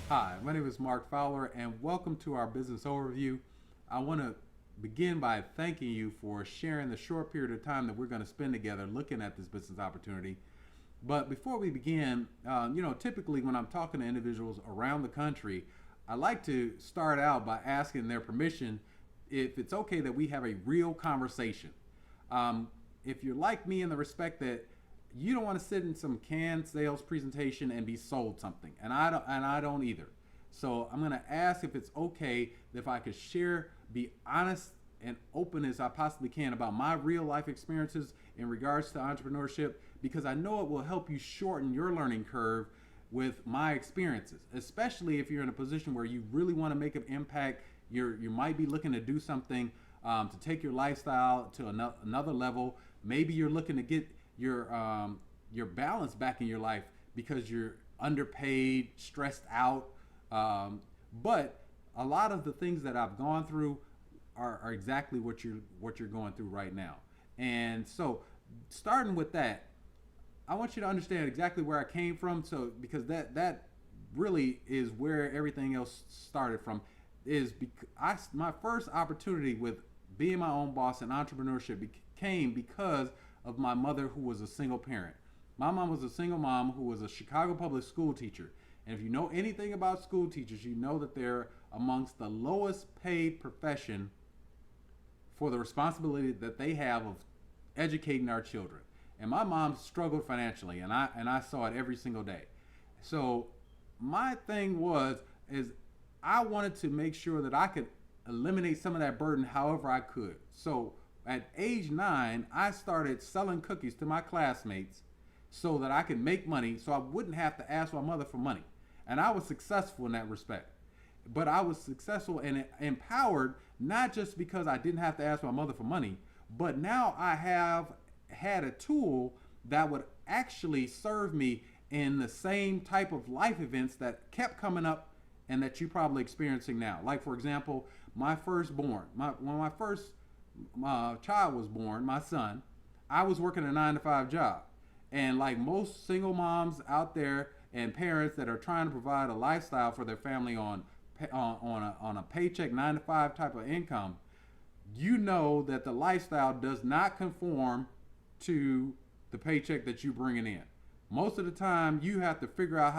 Hi, my name is Mark Fowler, and welcome to our business overview. I want to begin by thanking you for sharing the short period of time that we're going to spend together looking at this business opportunity. But before we begin, typically when I'm talking to individuals around the country, I like to start out by asking their permission if it's okay that we have a real conversation. Um, if you're like me in the respect that you don't want to sit in some canned sales presentation and be sold something, and I don't either. So I'm going to ask if it's okay if I could share, be honest and open as I possibly can about my real life experiences in regards to entrepreneurship, because I know it will help you shorten your learning curve with my experiences, especially if you're in a position where you really want to make an impact. You might be looking to do something to take your lifestyle to another level. Maybe you're looking to get your balance back in your life because you're underpaid, stressed out. But a lot of the things that I've gone through are exactly what you're going through right now. And so, starting with that, I want you to understand exactly where I came from. So because that really is where everything else started from. Is because my first opportunity with being my own boss and entrepreneurship came because of my mother, who was a single parent. My mom was a single mom who was a Chicago public school teacher. And if you know anything about school teachers, you know that they're amongst the lowest paid profession for the responsibility that they have of educating our children. And my mom struggled financially, and I saw it every single day. So my thing is I wanted to make sure that I could eliminate some of that burden however I could. So at age 9, I started selling cookies to my classmates so that I could make money so I wouldn't have to ask my mother for money. And I was successful in that respect. But I was successful and empowered not just because I didn't have to ask my mother for money, but now I have had a tool that would actually serve me in the same type of life events that kept coming up and that you're probably experiencing now. Like, for example, my firstborn, when my first child was born, my son, I was working a 9 to 5 job. And like most single moms out there and parents that are trying to provide a lifestyle for their family on a paycheck 9 to 5 type of income, you know that the lifestyle does not conform to the paycheck that you're bringing in. Most of the time, you have to figure out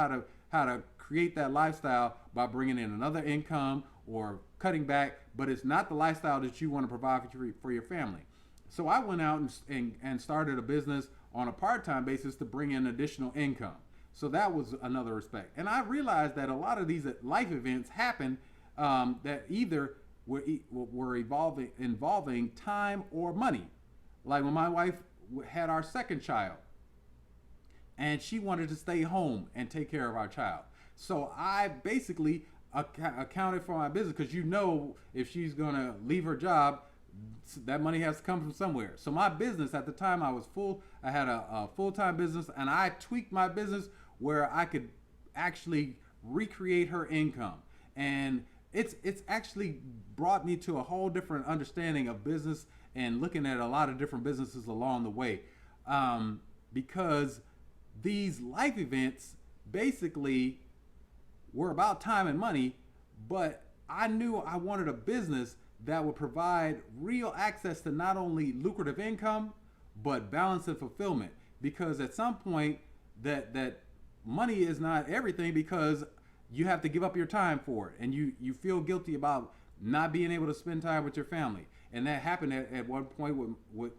how to create that lifestyle by bringing in another income or cutting back, but it's not the lifestyle that you want to provide for your family. So I went out and started a business on a part-time basis to bring in additional income. So that was another respect. And I realized that a lot of these life events happen that either were involving time or money. Like when my wife had our second child, and she wanted to stay home and take care of our child. So I basically accounted for my business, because if she's going to leave her job, that money has to come from somewhere. So my business at the time, I had a full-time business, and I tweaked my business where I could actually recreate her income. And it's actually brought me to a whole different understanding of business and looking at a lot of different businesses along the way. Because these life events basically were about time and money, but I knew I wanted a business that would provide real access to not only lucrative income, but balance and fulfillment. Because at some point, that money is not everything, because you have to give up your time for it, and you feel guilty about not being able to spend time with your family. And that happened at one point with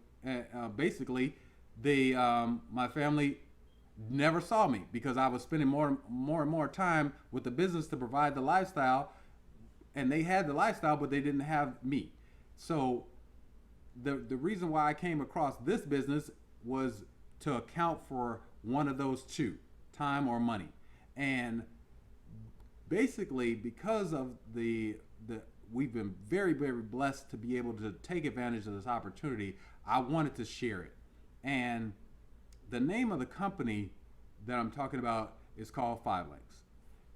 basically my family never saw me because I was spending more and more time with the business to provide the lifestyle, and they had the lifestyle, but they didn't have me. So the reason why I came across this business was to account for one of those two, time or money. And basically, because of the we've been very, very blessed to be able to take advantage of this opportunity, I wanted to share it. And the name of the company that I'm talking about is called 5 Links.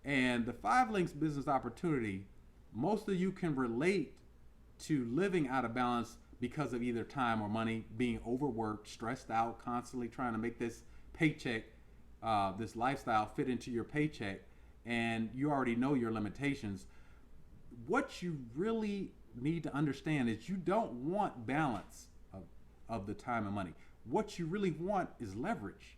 And the 5 Links business opportunity, most of you can relate to living out of balance because of either time or money, being overworked, stressed out, constantly trying to make this paycheck, this lifestyle fit into your paycheck, and you already know your limitations. What you really need to understand is you don't want balance of the time and money. What you really want is leverage.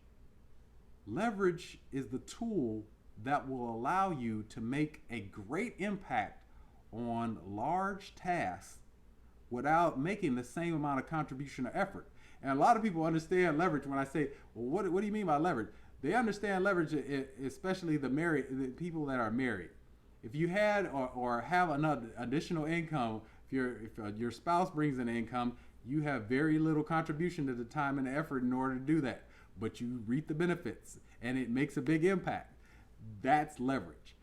Leverage is the tool that will allow you to make a great impact on large tasks without making the same amount of contribution or effort. And a lot of people understand leverage when I say, well, what do you mean by leverage? They understand leverage, especially the people that are married. If you had or have another additional income, if your spouse brings in income, you have very little contribution to the time and effort in order to do that. But you reap the benefits and it makes a big impact. That's leverage.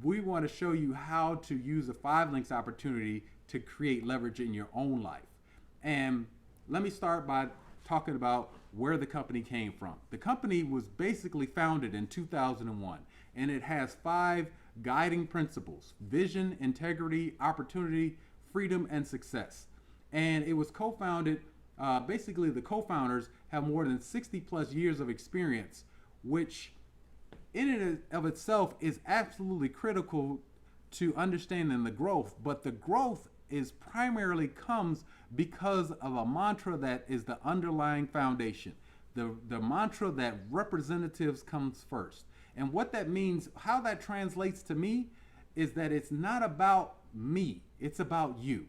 We want to show you how to use a 5 links opportunity to create leverage in your own life. And let me start by talking about where the company came from. The company was basically founded in 2001, and it has 5 guiding principles: vision, integrity, opportunity, freedom, and success. And it was co-founded, basically the co-founders have more than 60 plus years of experience, which in and of itself is absolutely critical to understanding the growth. But the growth is primarily comes because of a mantra that is the underlying foundation. The mantra that representatives comes first. And what that means, how that translates to me, is that it's not about me, it's about you.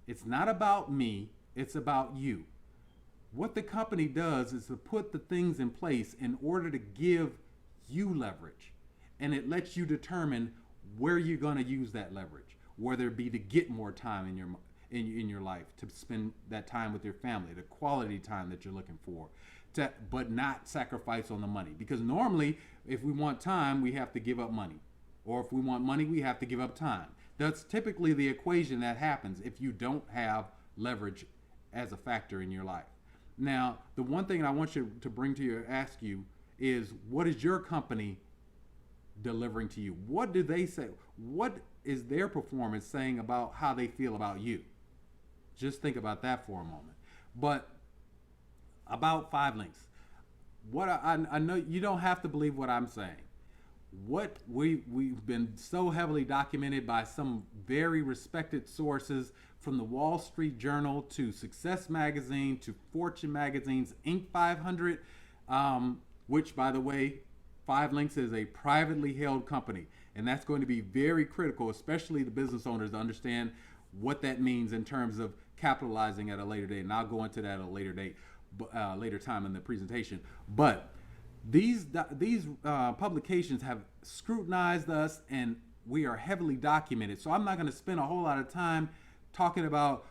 It's not about me, it's about you. What the company does is to put the things in place in order to give you leverage. And it lets you determine where you're going to use that leverage, whether it be to get more time in your life, to spend that time with your family, the quality time that you're looking for, but not sacrifice on the money. Because normally, if we want time, we have to give up money. Or if we want money, we have to give up time. That's typically the equation that happens if you don't have leverage as a factor in your life. Now, the one thing I want you to bring to you, ask you, is what is your company delivering to you? What do they say? What is their performance saying about how they feel about you? Just think about that for a moment. But about 5 links. What I know you don't have to believe what I'm saying. What we've been so heavily documented by some very respected sources, from the Wall Street Journal to Success Magazine to Fortune Magazine's Inc. 500, which, by the way, 5 links is a privately held company. And that's going to be very critical, especially the business owners, to understand what that means in terms of capitalizing at a later date. And I'll go into that at a later date, later time in the presentation. But these publications have scrutinized us, and we are heavily documented. So I'm not going to spend a whole lot of time talking about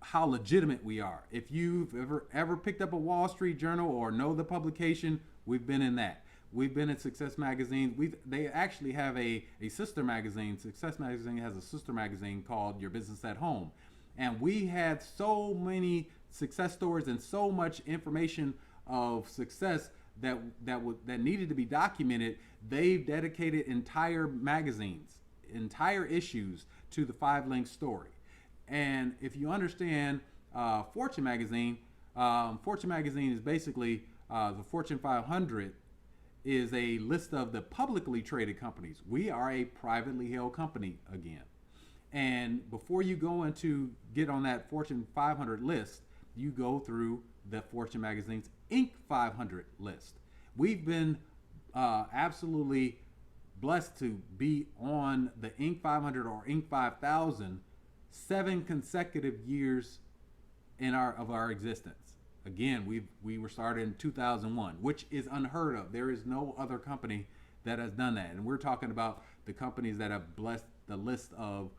how legitimate we are. If you've ever picked up a Wall Street Journal or know the publication, we've been in that. We've been in Success Magazine. They actually have a sister magazine. Success Magazine has a sister magazine called Your Business at Home. And we had so many success stories and so much information of success that needed to be documented. They've dedicated entire magazines, entire issues to the 5 link story. And if you understand Fortune Magazine is basically the Fortune 500 is a list of the publicly traded companies. We are a privately held company again. And before you go into get on that Fortune 500 list, you go through the Fortune Magazine's Inc. 500 list. We've been absolutely blessed to be on the Inc. 500 or Inc. 5000 7 consecutive years of our existence. Again, we were started in 2001, which is unheard of. There is no other company that has done that. And we're talking about the companies that have blessed the list of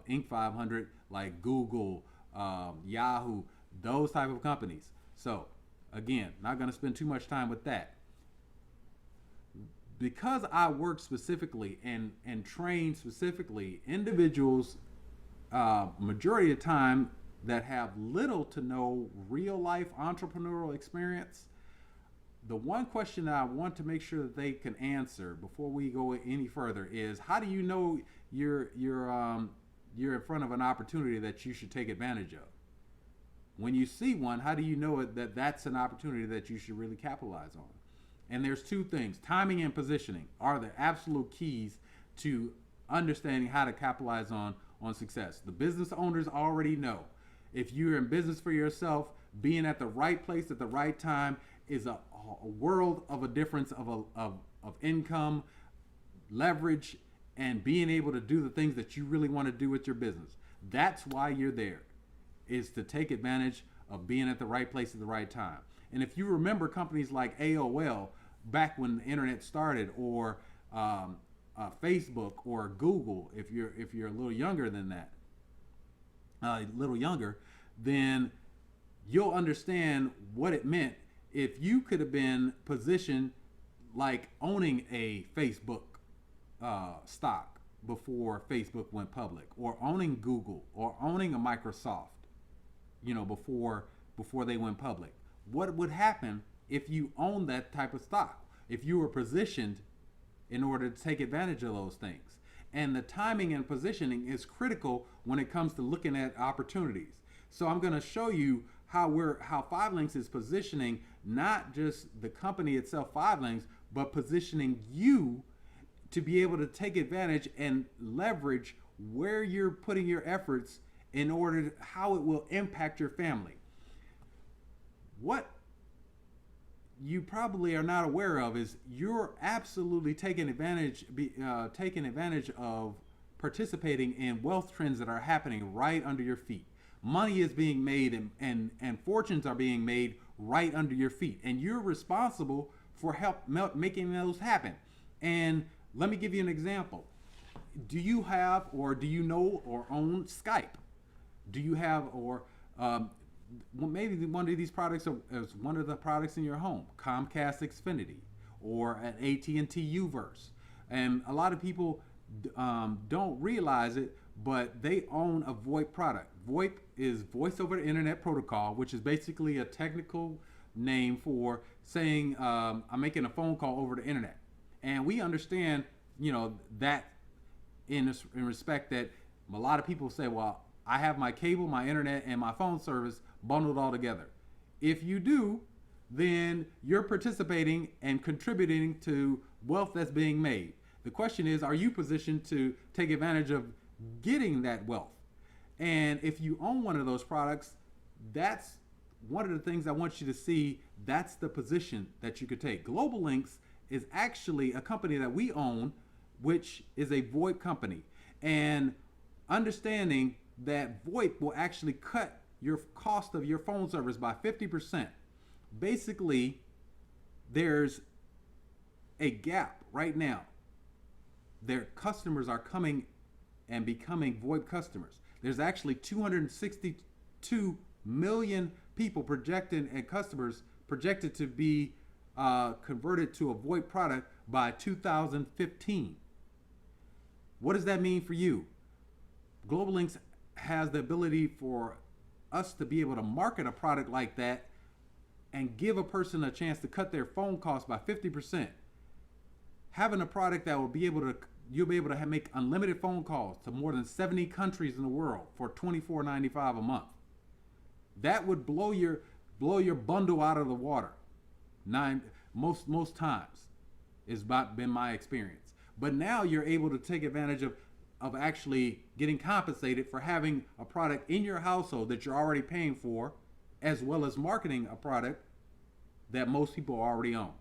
Inc. 500, like Google, Yahoo, those type of companies. So again, not going to spend too much time with that. Because I work specifically and train specifically individuals, majority of the time, that have little to no real life entrepreneurial experience, the one question that I want to make sure that they can answer before we go any further is, how do you know you're in front of an opportunity that you should take advantage of? When you see one, how do you know that that's an opportunity that you should really capitalize on? And there's two things: timing and positioning are the absolute keys to understanding how to capitalize on success. The business owners already know. If you're in business for yourself, being at the right place at the right time is a world of a difference of income, leverage, and being able to do the things that you really want to do with your business. That's why you're there, is to take advantage of being at the right place at the right time. And if you remember companies like AOL back when the internet started, or Facebook or Google, if you're a little younger than that, then you'll understand what it meant if you could have been positioned like owning a Facebook stock before Facebook went public, or owning Google, or owning a Microsoft, before they went public. What would happen if you owned that type of stock? If you were positioned in order to take advantage of those things. And the timing and positioning is critical when it comes to looking at opportunities. So I'm going to show you how Five Links is positioning not just the company itself, Five Links, but positioning you to be able to take advantage and leverage where you're putting your efforts in order to, how it will impact your family. What you probably are not aware of is you're absolutely taking advantage of participating in wealth trends that are happening right under your feet. Money is being made, and fortunes are being made right under your feet, and you're responsible for making those happen. And let me give you an example. Do you have, or do you know or own Skype? Do you have, or maybe one of these products is one of the products in your home, Comcast Xfinity, or an AT&T Uverse. And a lot of people don't realize it, but they own a VoIP product. VoIP is Voice over the Internet Protocol, which is basically a technical name for saying I'm making a phone call over the internet. And we understand, that in respect that a lot of people say, well, I have my cable, my internet, and my phone service bundled all together. If you do, then you're participating and contributing to wealth that's being made. The question is, are you positioned to take advantage of getting that wealth? And if you own one of those products, that's one of the things I want you to see. That's the position that you could take. Global Links is actually a company that we own, which is a VoIP company. And understanding that VoIP will actually cut your cost of your phone service by 50%. Basically, there's a gap right now. Their customers are coming and becoming VoIP customers. There's actually 262 million people projected and customers projected to be converted to a VoIP product by 2015. What does that mean for you? Global Links has the ability for us to be able to market a product like that and give a person a chance to cut their phone costs by 50%. Having a product that will be able to, you'll be able to make unlimited phone calls to more than 70 countries in the world for $24.95 a month. That would blow your bundle out of the water. Most times is been my experience. But now you're able to take advantage of actually getting compensated for having a product in your household that you're already paying for, as well as marketing a product that most people already own.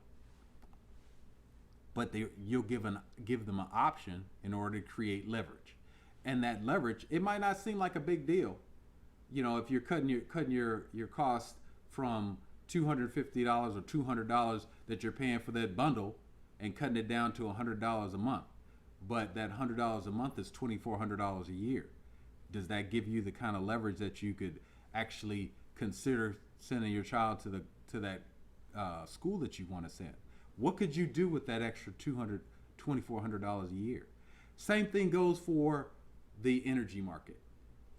But you'll give them an option in order to create leverage. And that leverage, it might not seem like a big deal. If you're cutting your cost from $250 or $200 that you're paying for that bundle and cutting it down to $100 a month. But that $100 a month is $2,400 a year. Does that give you the kind of leverage that you could actually consider sending your child to that school that you want to send? What could you do with that extra $2,400 a year? Same thing goes for the energy market.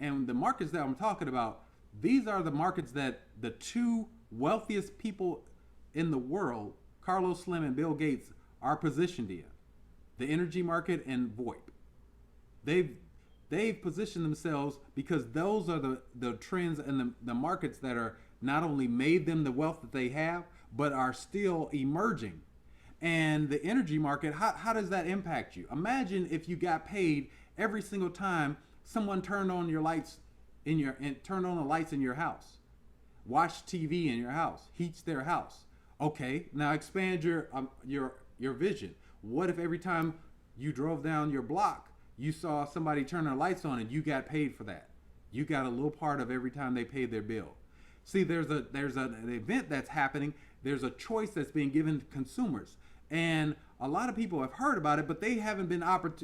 And the markets that I'm talking about, these are the markets that the two wealthiest people in the world, Carlos Slim and Bill Gates, are positioned in. The energy market and VoIP. they've positioned themselves because those are the trends and the markets that are not only made them the wealth that they have, but are still emerging. And the energy market, how does that impact you? Imagine if you got paid every single time someone turned on your lights and turned on the lights in your house, watched TV in your house, heats their house. Okay, now expand your vision. What if every time you drove down your block, you saw somebody turn their lights on and you got paid for that? You got a little part of every time they paid their bill. See, there's an event that's happening. There's a choice that's being given to consumers, and a lot of people have heard about it, but they haven't been offered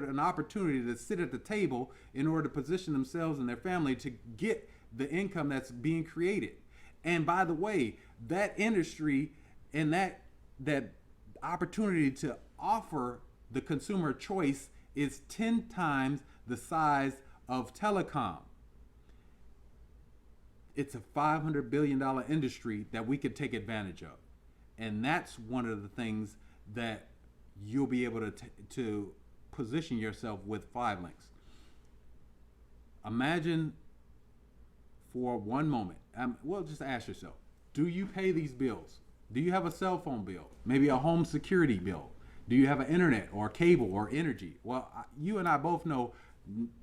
an opportunity to sit at the table in order to position themselves and their family to get the income that's being created. And by the way, that industry and that opportunity to offer the consumer choice is 10 times the size of telecom. It's a $500 billion industry that we could take advantage of. And that's one of the things that you'll be able to position yourself with 5LINX. Imagine for one moment, well, just ask yourself, do you pay these bills? Do you have a cell phone bill? Maybe a home security bill? Do you have an internet or cable or energy? Well, you and I both know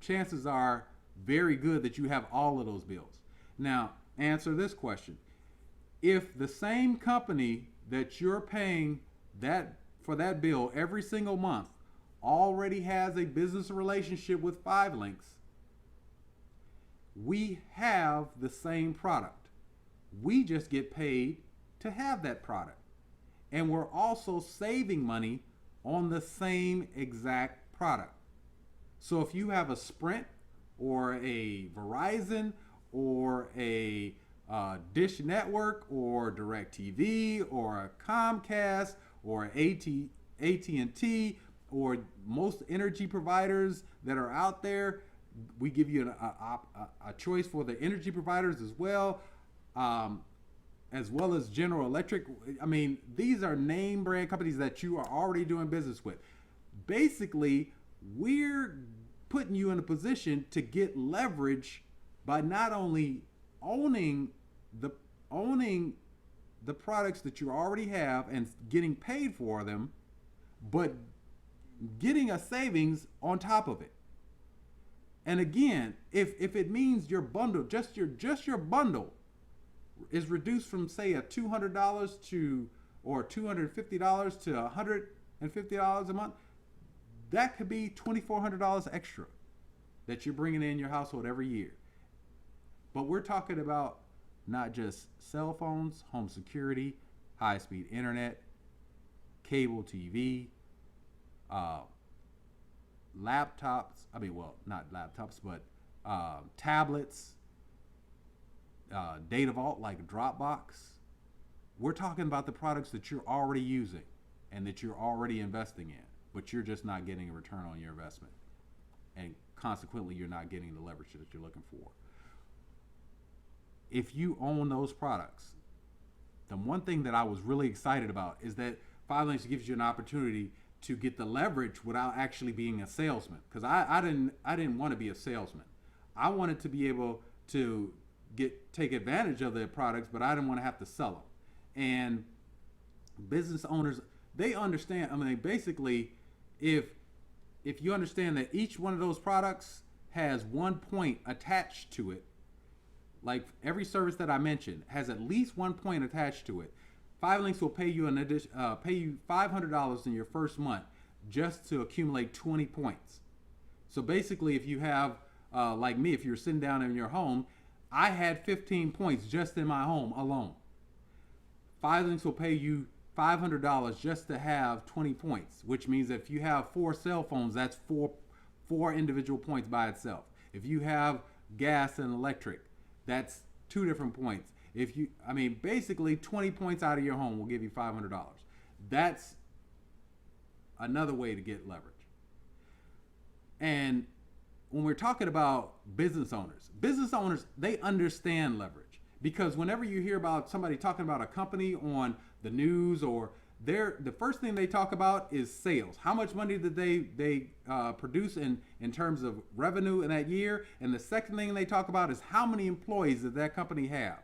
chances are very good that you have all of those bills. Now, answer this question. If the same company that you're paying for that bill every single month already has a business relationship with 5LINX, we have the same product. We just get paid to have that product. And we're also saving money on the same exact product. So if you have a Sprint or a Verizon or a Dish Network or DirecTV or a Comcast or AT&T or most energy providers that are out there, we give you a choice for the energy providers as well as General Electric. I mean, these are name brand companies that you are already doing business with. Basically, we're putting you in a position to get leverage by not only owning the products that you already have and getting paid for them, but getting a savings on top of it. And again, if it means your bundle, just your bundle is reduced from say a $200 to or $250 to $150 a month, that could be $2,400 extra that you're bringing in your household every year. But we're talking about not just cell phones, home security, high-speed internet, cable TV, laptops. I mean, well, not laptops, but tablets, data vault like Dropbox. We're talking about the products that you're already using and that you're already investing in, but you're just not getting a return on your investment. And consequently, you're not getting the leverage that you're looking for. If you own those products, the one thing that I was really excited about is that 5LINX gives you an opportunity to get the leverage without actually being a salesman. Because I didn't want to be a salesman. I wanted to be able to take advantage of their products, but I didn't want to have to sell them. And business owners, they understand. I mean, basically, if you understand that each one of those products has one point attached to it, like every service that I mentioned has at least one point attached to it, 5LINX will pay you pay you $500 in your first month just to accumulate 20 points. So basically, if you have like me, if you're sitting down in your home, I had 15 points just in my home alone. 5LINX will pay you $500 just to have 20 points, which means if you have 4 cell phones, that's four individual points by itself. If you have gas and electric, that's 2 different points. Basically 20 points out of your home will give you $500. That's another way to get leverage. And when we're talking about business owners, they understand leverage, because whenever you hear about somebody talking about a company on the news or The first thing they talk about is sales. How much money did they produce in terms of revenue in that year? And the second thing they talk about is how many employees does that company have?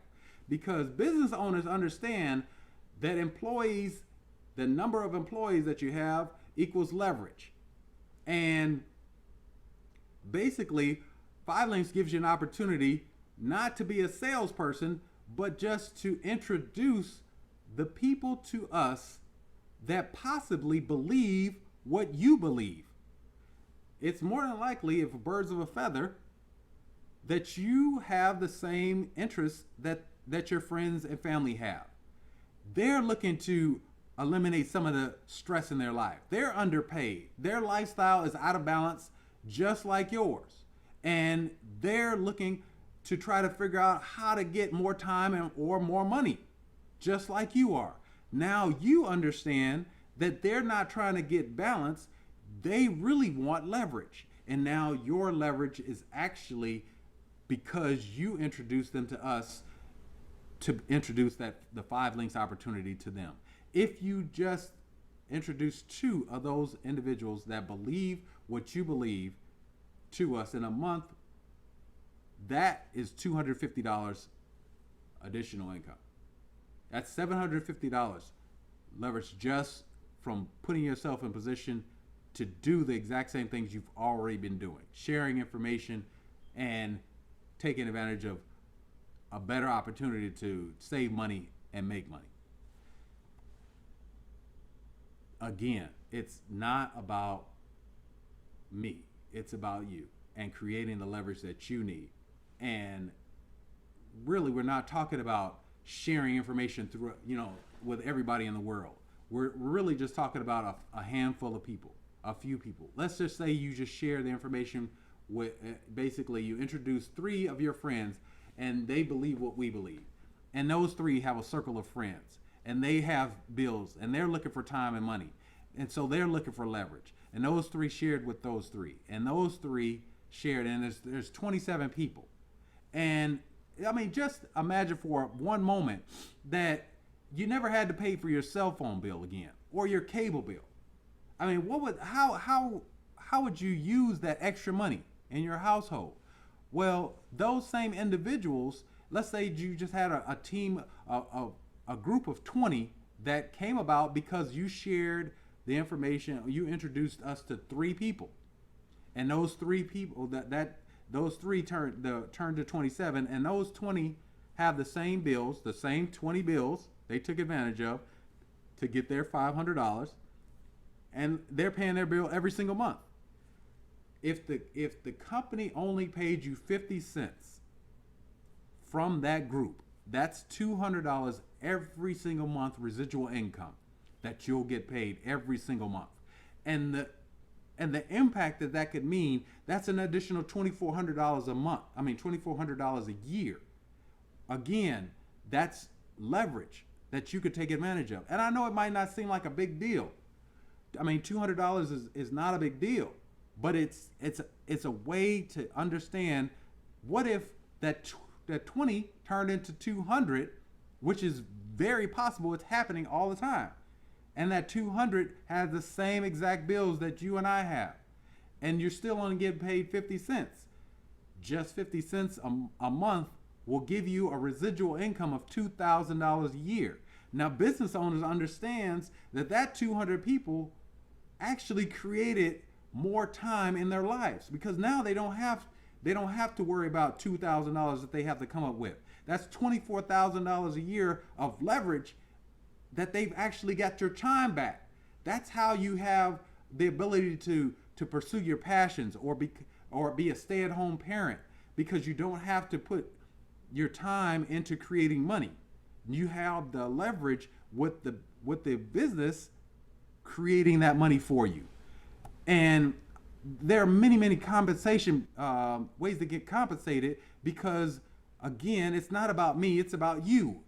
Because business owners understand that employees, the number of employees that you have equals leverage. And basically, 5LINX gives you an opportunity not to be a salesperson, but just to introduce the people to us that possibly believe what you believe. It's more than likely, if birds of a feather, that you have the same interests that your friends and family have. They're looking to eliminate some of the stress in their life. They're underpaid. Their lifestyle is out of balance, just like yours. And they're looking to try to figure out how to get more time or more money, just like you are. Now you understand that they're not trying to get balance. They really want leverage. And now your leverage is actually because you introduced them to us to introduce the 5LINX opportunity to them. If you just introduce 2 of those individuals that believe what you believe to us in a month, that is $250 additional income. That's $750 leverage just from putting yourself in position to do the exact same things you've already been doing, sharing information and taking advantage of a better opportunity to save money and make money. Again, it's not about me. It's about you and creating the leverage that you need. And really, we're not talking about sharing information through, with everybody in the world. We're really just talking about a handful of people, a few people. Let's just say you just share the information with, basically you introduce 3 of your friends and they believe what we believe. And those 3 have a circle of friends and they have bills and they're looking for time and money. And so they're looking for leverage. And those 3 shared with those 3. And those 3 shared, and there's 27 people. And I mean, just imagine for one moment that you never had to pay for your cell phone bill again or your cable bill. I mean, how would you use that extra money in your household? Well, those same individuals, let's say you just had a team, a group of 20 that came about because you shared the information, you introduced us to 3 people. And those 3 people, those 3 turned to 27, and those 20 have the same bills, the same 20 bills they took advantage of to get their $500, and they're paying their bill every single month. If the company only paid you 50 cents from that group, that's $200 every single month residual income that you'll get paid every single month. And the impact that could mean, that's an additional $2,400 a month. I mean, $2,400 a year. Again, that's leverage that you could take advantage of. And I know it might not seem like a big deal. I mean, $200 is not a big deal, but it's a way to understand what if that 20 turned into 200, which is very possible. It's happening all the time. And that 200 has the same exact bills that you and I have. And you're still only getting paid 50 cents. Just 50 cents a month will give you a residual income of $2,000 a year. Now, business owners understands that 200 people actually created more time in their lives, because now they don't have to worry about $2,000 that they have to come up with. That's $24,000 a year of leverage that they've actually got your time back. That's how you have the ability to pursue your passions or be a stay-at-home parent, because you don't have to put your time into creating money. You have the leverage with the business creating that money for you. And there are many compensation ways to get compensated, because again, it's not about me, it's about you.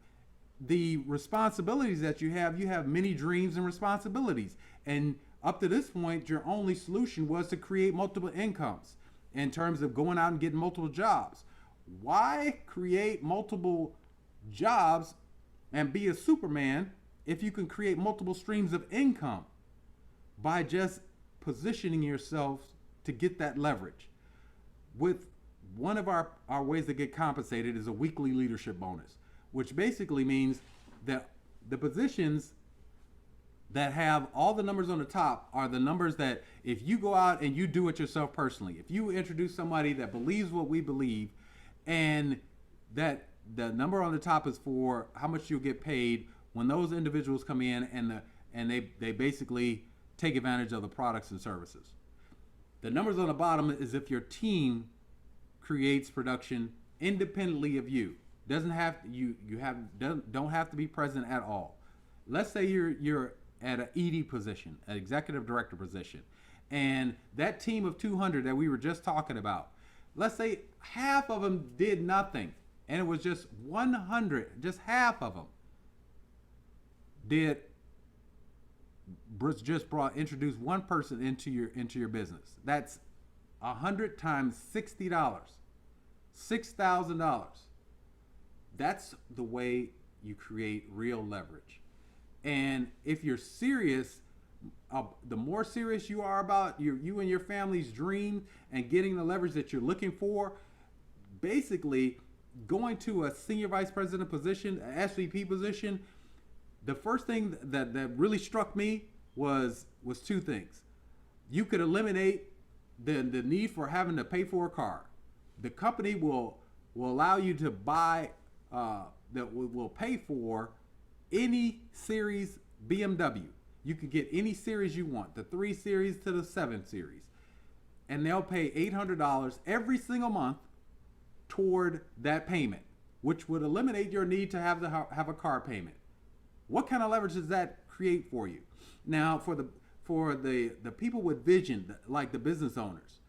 The responsibilities that you have many dreams and responsibilities. And up to this point, your only solution was to create multiple incomes in terms of going out and getting multiple jobs. Why create multiple jobs and be a Superman if you can create multiple streams of income by just positioning yourself to get that leverage. With one of our ways to get compensated is a weekly leadership bonus, which basically means that the positions that have all the numbers on the top are the numbers that if you go out and you do it yourself personally, if you introduce somebody that believes what we believe, and that the number on the top is for how much you'll get paid when those individuals come in and they basically take advantage of the products and services. The numbers on the bottom is if your team creates production independently of you. Doesn't have don't have to be present at all. Let's say you're at an ED position, an executive director position, and that team of 200 that we were just talking about, let's say half of them did nothing, and it was just 100, just half of them did introduce one person into your business. That's 100 times $60, $6,000. That's the way you create real leverage. And if you're serious, the more serious you are about you and your family's dream and getting the leverage that you're looking for, basically going to a senior vice president position, an SVP position, the first thing that really struck me was two things. You could eliminate the need for having to pay for a car. The company will allow you to buy that will pay for any series BMW. You can get any series you want, the 3 Series to the 7 Series. And they'll pay $800 every single month toward that payment, which would eliminate your need to have a car payment. What kind of leverage does that create for you? Now, for the people with vision, like the business owners,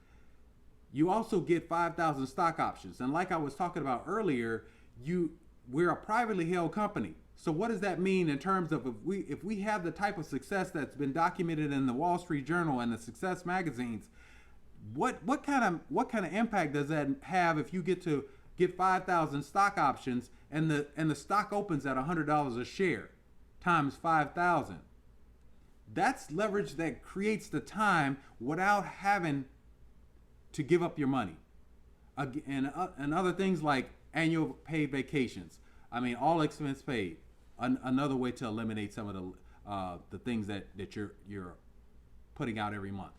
you also get 5,000 stock options. And like I was talking about earlier, we're a privately held company. So what does that mean in terms of if we have the type of success that's been documented in the Wall Street Journal and the success magazines, what kind of impact does that have if you get 5,000 stock options and the stock opens at $100 a share times 5,000? That's leverage that creates the time without having to give up your money. And other things like annual paid vacations. I mean, all expense paid. Another way to eliminate some of the things that you're putting out every month.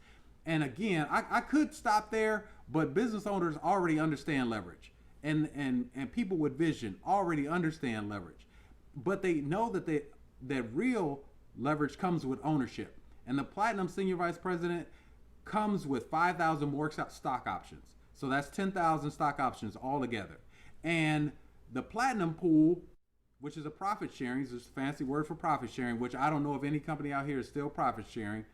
And again, I could stop there, but business owners already understand leverage, and people with vision already understand leverage, but they know that real leverage comes with ownership. And the Platinum Senior Vice President comes with 5,000 more stock options. So that's 10,000 stock options altogether. And the Platinum Pool, which is a profit sharing, is a fancy word for profit sharing, which I don't know if any company out here is still profit sharing,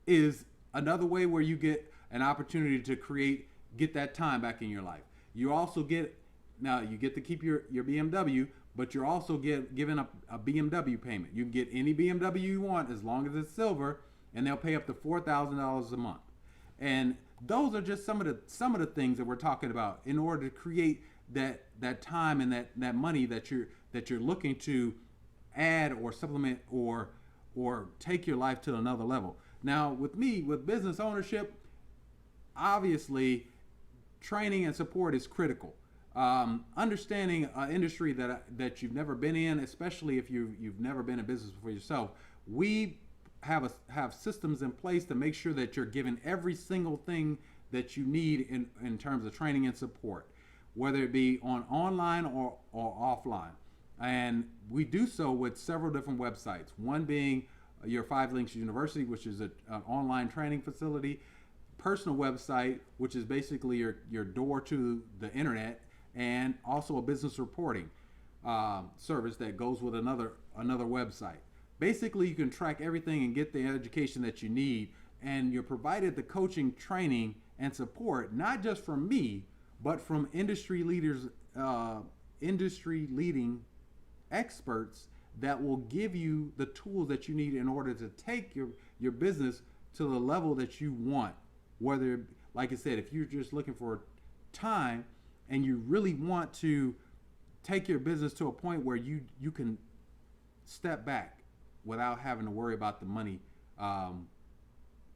is another way where you get an opportunity to get that time back in your life. You also get to keep your BMW, but you're also given a BMW payment. You can get any BMW you want as long as it's silver, and they'll pay up to $4,000 a month. And those are just some of the things that we're talking about in order to create that time and that money that you're looking to add or supplement or take your life to another level. Now, with me, with business ownership, obviously training and support is critical. Understanding an industry that you've never been in, especially if you've never been in business for yourself, we have systems in place to make sure that you're given every single thing that you need in terms of training and support, whether it be online or offline. And we do so with several different websites, one being your 5 Links University, which is an online training facility, personal website, which is basically your door to the internet, and also a business reporting service that goes with another website. Basically, you can track everything and get the education that you need, and you're provided the coaching, training, and support, not just from me, but from industry leaders, industry leading experts that will give you the tools that you need in order to take your business to the level that you want. Whether, like I said, if you're just looking for time and you really want to take your business to a point where you can step back without having to worry about the money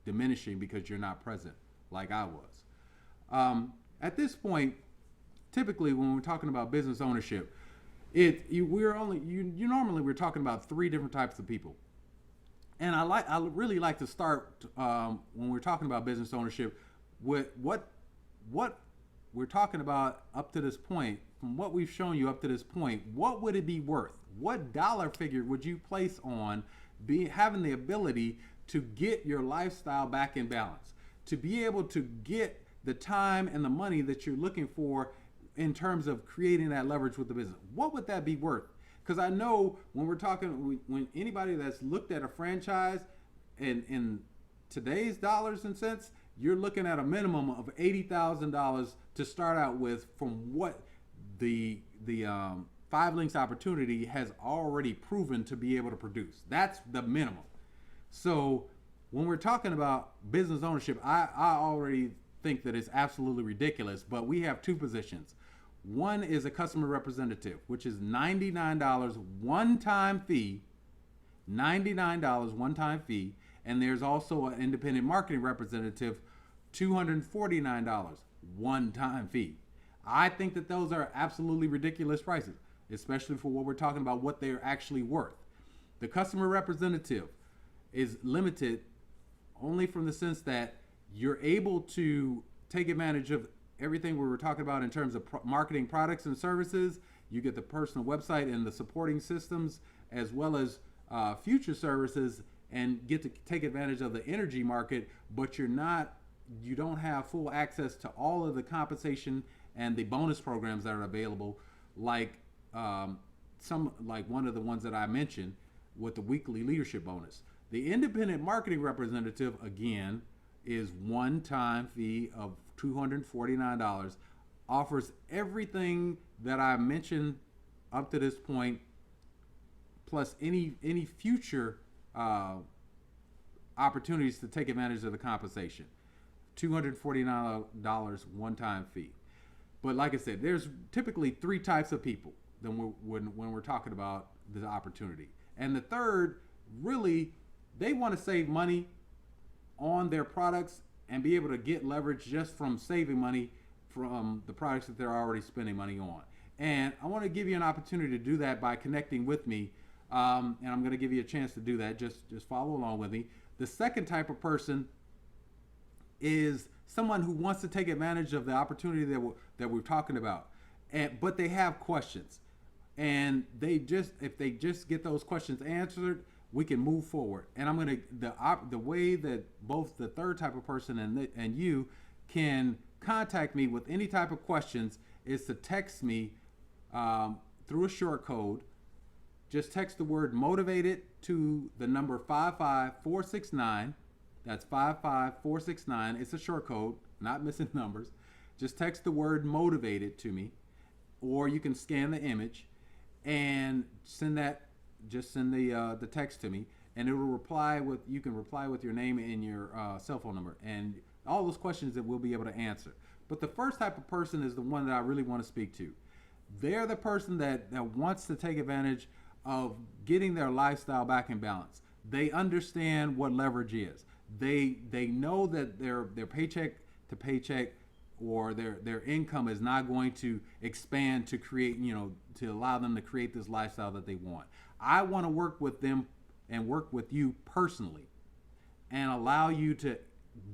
diminishing because you're not present like I was. At this point, typically when we're talking about business ownership, normally we're talking about three different types of people. And I really like to start when we're talking about business ownership with what we're talking about up to this point. From what we've shown you up to this point, what would it be worth? What dollar figure would you place on having the ability to get your lifestyle back in balance, to be able to get the time and the money that you're looking for in terms of creating that leverage with the business? What would that be worth? Because I know when we're talking, when anybody that's looked at a franchise in today's dollars and cents, you're looking at a minimum of $80,000 to start out with from what the 5 Links opportunity has already proven to be able to produce. That's the minimum. So when we're talking about business ownership, I already think that it's absolutely ridiculous, but we have two positions. One is a customer representative, which is $99 one-time fee, $99 one-time fee, and there's also an independent marketing representative, $249 one-time fee. I think that those are absolutely ridiculous prices, especially for what we're talking about, what they're actually worth. The customer representative is limited only from the sense that you're able to take advantage of everything we were talking about in terms of marketing products and services. You get the personal website and the supporting systems, as well as future services, and get to take advantage of the energy market, but you don't have full access to all of the compensation and the bonus programs that are available, like one of the ones that I mentioned with the weekly leadership bonus. The independent marketing representative, again, is one-time fee of $249, offers everything that I mentioned up to this point, plus any future opportunities to take advantage of the compensation. $249 one-time fee. But like I said, there's typically three types of people when we're talking about the opportunity. And the third, really, they want to save money on their products and be able to get leverage just from saving money from the products that they're already spending money on. And I want to give you an opportunity to do that by connecting with me. And I'm going to give you a chance to do that. Just follow along with me. The second type of person is someone who wants to take advantage of the opportunity that we're talking about, but they have questions, and if they just get those questions answered, we can move forward. And I'm gonna the way that both the third type of person and you can contact me with any type of questions is to text me through a short code. Just text the word motivated to the number 55469. That's 55469. It's a short code, not missing numbers. Just text the word motivated to me, or you can scan the image and send that. Just send the text to me, and it will reply with. You can reply with your name and your cell phone number, and all those questions that we'll be able to answer. But the first type of person is the one that I really want to speak to. They're the person that wants to take advantage of getting their lifestyle back in balance. They understand what leverage is. They know that their paycheck to paycheck or their income is not going to expand to create, to allow them to create this lifestyle that they want. I want to work with them and work with you personally and allow you to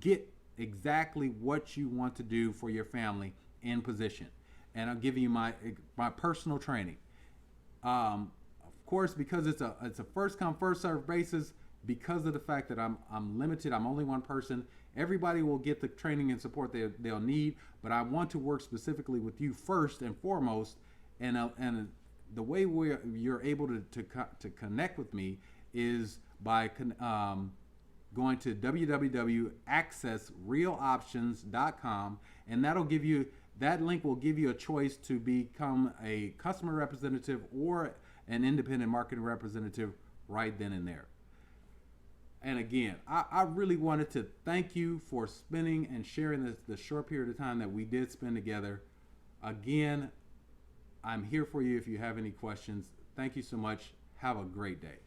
get exactly what you want to do for your family in position. And I'll give you my personal training. Of course, because it's a first come first served basis, because of the fact that I'm limited, I'm only one person. Everybody will get the training and support they'll need, but I want to work specifically with you first and foremost. And the way you're able to connect with me is by going to www.accessrealoptions.com, and that link will give you a choice to become a customer representative or an independent marketing representative right then and there. And again, I really wanted to thank you for spending and sharing the short period of time that we did spend together. Again, I'm here for you if you have any questions. Thank you so much. Have a great day.